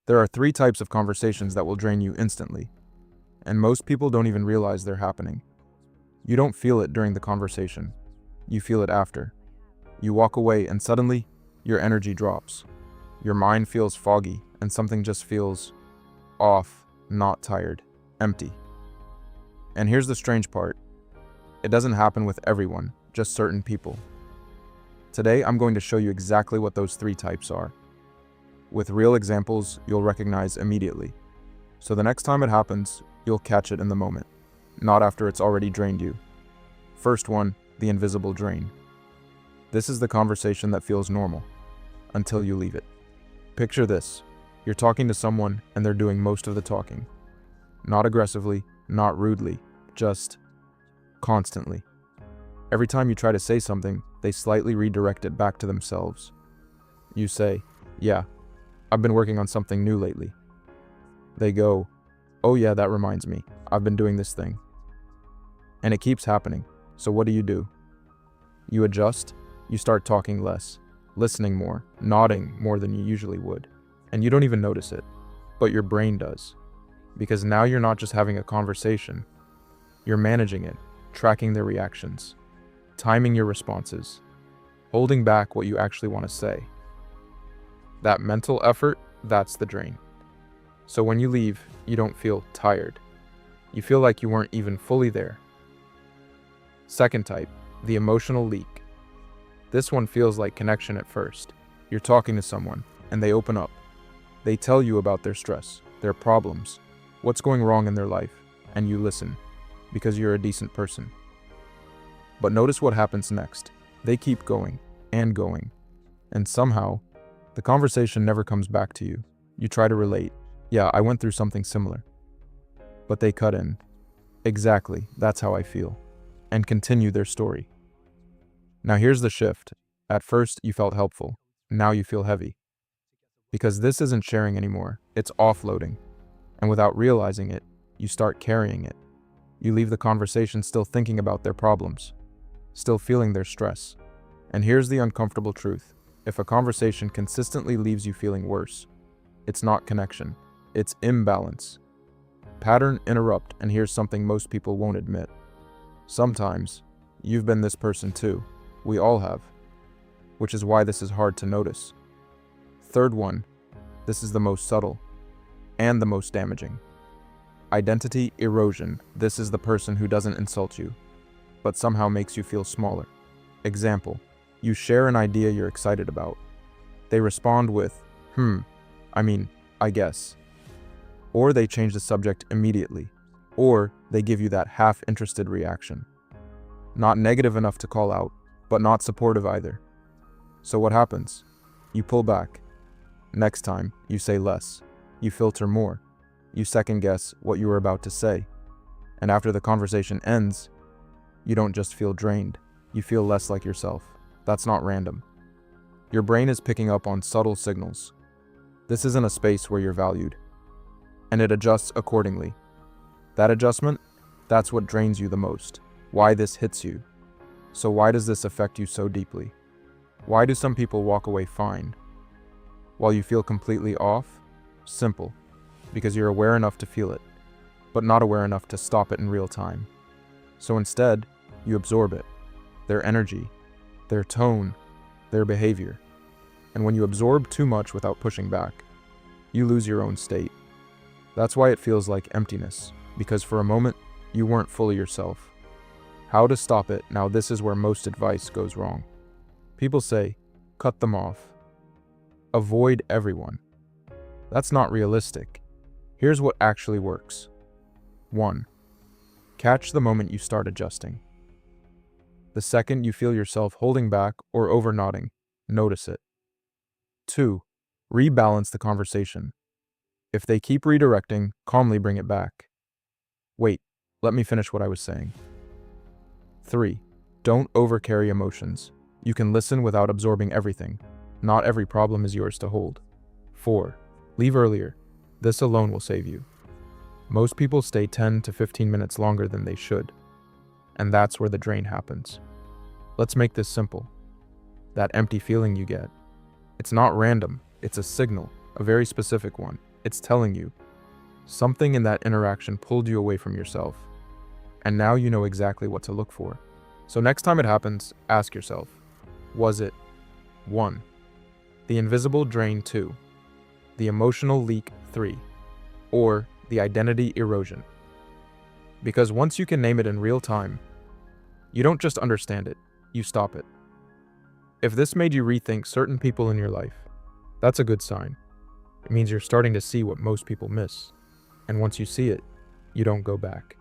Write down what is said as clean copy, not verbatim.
There are three types of conversations that will drain you instantly, and most people don't even realize they're happening. You don't feel it during the conversation. You feel it after. You walk away and suddenly, your energy drops. Your mind feels foggy and something just feels off, not tired, empty. And here's the strange part. It doesn't happen with everyone, just certain people. Today, I'm going to show you exactly what those three types are. With real examples, you'll recognize immediately. So the next time it happens, you'll catch it in the moment, not after it's already drained you. First one, the invisible drain. This is the conversation that feels normal, until you leave it. Picture this. You're talking to someone and they're doing most of the talking. Not aggressively, not rudely, just constantly. Every time you try to say something, they slightly redirect it back to themselves. You say, "Yeah, I've been working on something new lately." They go, "Oh yeah, that reminds me. I've been doing this thing." And it keeps happening. So what do? You adjust, you start talking less, listening more, nodding more than you usually would. And you don't even notice it, but your brain does. Because now you're not just having a conversation, you're managing it, tracking their reactions, timing your responses, holding back what you actually want to say. That mental effort, that's the drain. So when you leave, you don't feel tired. You feel like you weren't even fully there. Second type, the emotional leak. This one feels like connection at first. You're talking to someone, and they open up. They tell you about their stress, their problems, what's going wrong in their life, and you listen, because you're a decent person. But notice what happens next. They keep going, and somehow, the conversation never comes back to you. You try to relate. "Yeah, I went through something similar." But they cut in. "Exactly, that's how I feel," and continue their story. Now here's the shift. At first, you felt helpful. Now you feel heavy. Because this isn't sharing anymore, it's offloading. And without realizing it, you start carrying it. You leave the conversation still thinking about their problems, still feeling their stress. And here's the uncomfortable truth. If a conversation consistently leaves you feeling worse, it's not connection, it's imbalance. Pattern interrupt, and here's something most people won't admit. Sometimes, you've been this person too. We all have. Which is why this is hard to notice. Third one, this is the most subtle and the most damaging. Identity erosion. This is the person who doesn't insult you, but somehow makes you feel smaller. Example, you share an idea you're excited about. They respond with, I guess. Or they change the subject immediately. Or they give you that half-interested reaction. Not negative enough to call out, but not supportive either. So what happens? You pull back. Next time, you say less. You filter more. You second-guess what you were about to say. And after the conversation ends, you don't just feel drained. You feel less like yourself. That's not random. Your brain is picking up on subtle signals. This isn't a space where you're valued. And it adjusts accordingly. That adjustment, that's what drains you the most. Why this hits you. So why does this affect you so deeply? Why do some people walk away fine, while you feel completely off? Simple. Because you're aware enough to feel it, but not aware enough to stop it in real time. So instead, you absorb it. Their energy, their tone, their behavior. And when you absorb too much without pushing back, you lose your own state. That's why it feels like emptiness, because for a moment, you weren't fully yourself. How to stop it? Now this is where most advice goes wrong. People say, cut them off. Avoid everyone. That's not realistic. Here's what actually works. 1. Catch the moment you start adjusting. The second you feel yourself holding back or over-nodding, notice it. 2. Rebalance the conversation. If they keep redirecting, calmly bring it back. Wait, let me finish what I was saying. 3. Don't overcarry emotions. You can listen without absorbing everything. Not every problem is yours to hold. 4. Leave earlier. This alone will save you. Most people stay 10 to 15 minutes longer than they should. And that's where the drain happens. Let's make this simple. That empty feeling you get. It's not random. It's a signal, a very specific one. It's telling you something in that interaction pulled you away from yourself, and now you know exactly what to look for. So next time it happens, ask yourself, was it 1. The invisible drain 2, the emotional leak 3, or the identity erosion? Because once you can name it in real time, you don't just understand it, you stop it. If this made you rethink certain people in your life, that's a good sign. It means you're starting to see what most people miss. And once you see it, you don't go back.